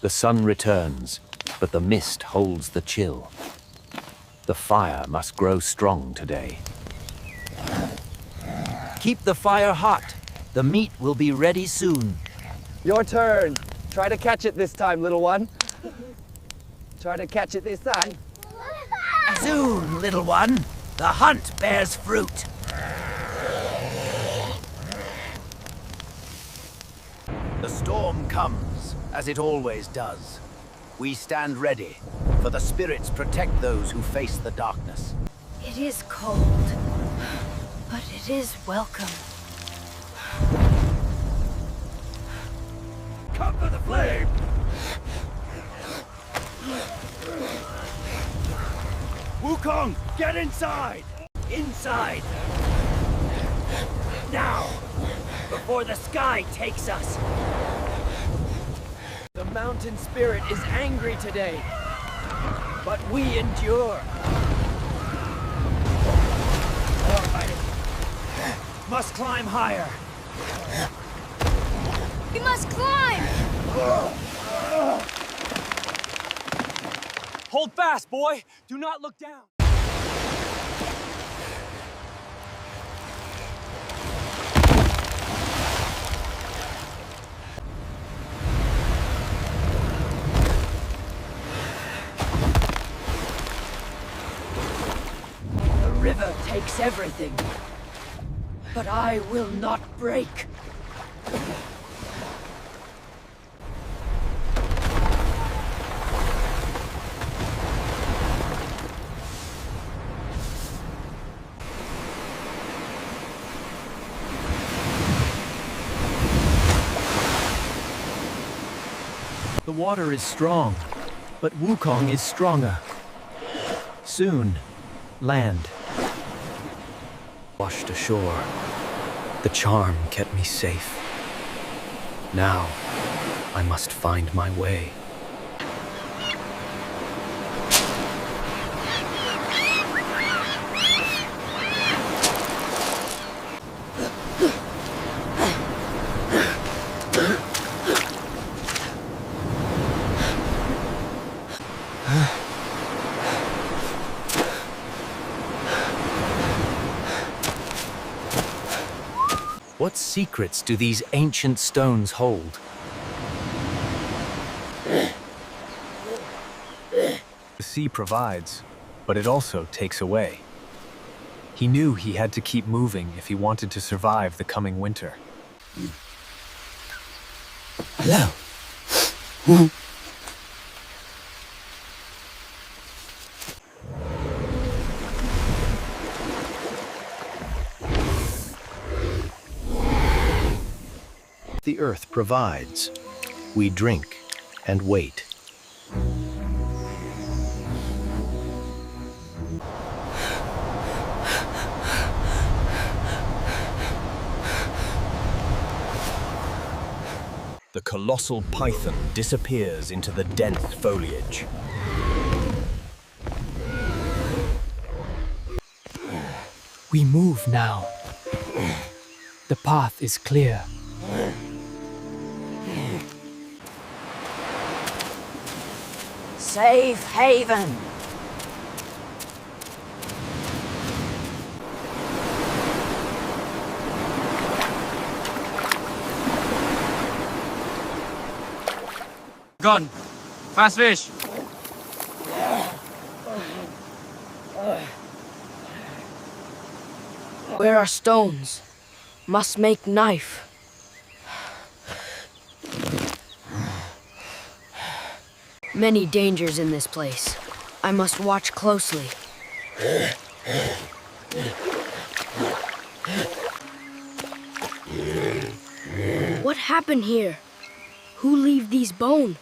The sun returns, but the mist holds the chill. The fire must grow strong today. Keep the fire hot. The meat will be ready soon. Your turn. Try to catch it this time, little one. Try to catch it this time. Soon, little one. The hunt bears fruit. The storm comes, as it always does. We stand ready, for the spirits protect those who face the darkness. It is cold, but it is welcome. Come for the flame! Wukong, get inside! Inside! Now! Before the sky takes us! The mountain spirit is angry today, But we endure! Must climb higher! We must climb! Hold fast, boy! Do not look down! The river takes everything, but I will not break. The water is strong, but Wukong is stronger. Soon, land. Washed ashore. The charm kept me safe. Now, I must find my way. What secrets do these ancient stones hold? The sea provides, but it also takes away. He knew he had to keep moving if he wanted to survive the coming winter. Hello. The earth provides. We drink and wait. The colossal python disappears into the dense foliage. We move now. The path is clear. Safe haven! Gone. Fast fish. Where are stones? Must make knife. Many dangers in this place. I must watch closely. What happened here? Who leave these bone?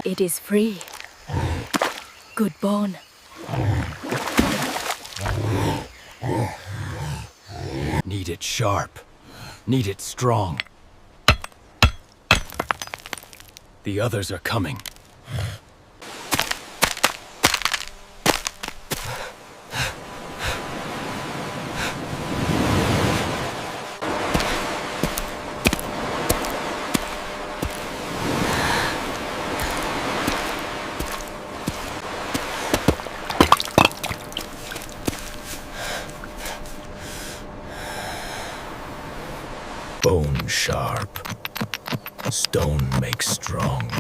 It is free. Good bone. Need it sharp. Need it strong. The others are coming. sharp. Stone makes strong.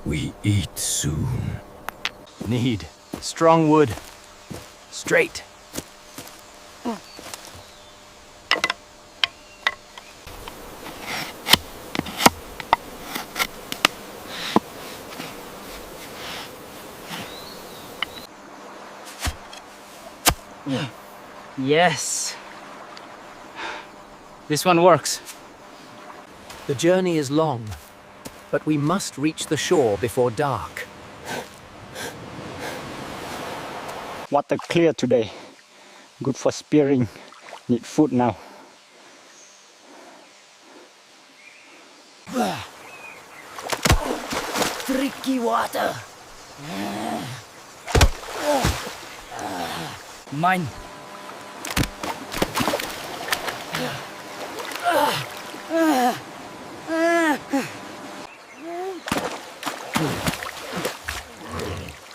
We eat soon. Need strong wood. Straight. Yes. This one works. The journey is long, but we must reach the shore before dark. Water clear today. Good for spearing. Need food now. Tricky water. Mine.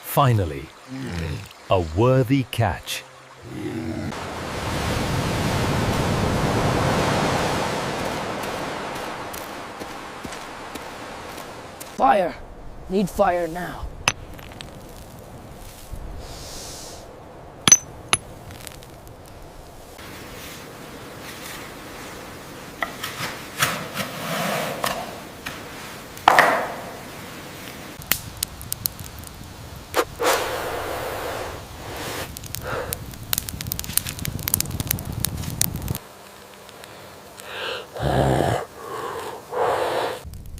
Finally, a worthy catch. Fire. Need fire now.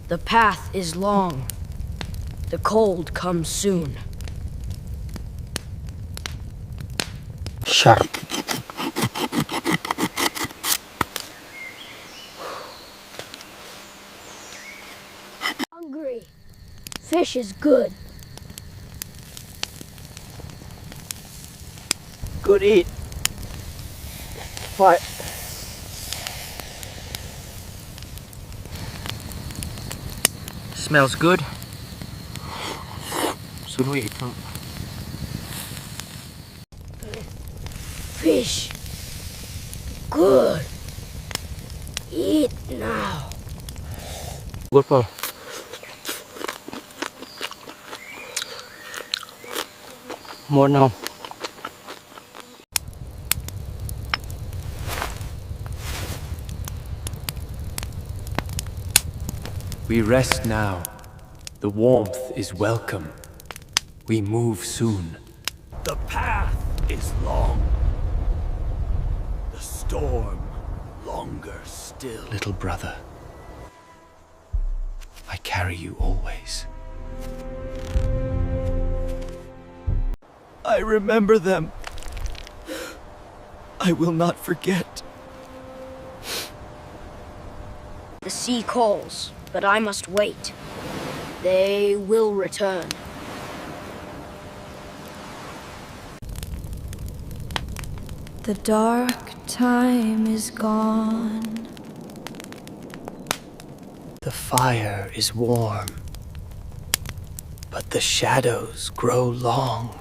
The path is long. The cold comes soon. Sharp. Hungry. Fish is good. Good eat. Fire. Smells good. Soon we eat them. Fish. Good. Eat now. Good for. More now. We rest now. The warmth is welcome. We move soon. The path is long. The storm longer still. Little brother, I carry you always. I remember them. I will not forget. The sea calls, but I must wait. They will return. The dark time is gone. The fire is warm, but the shadows grow long.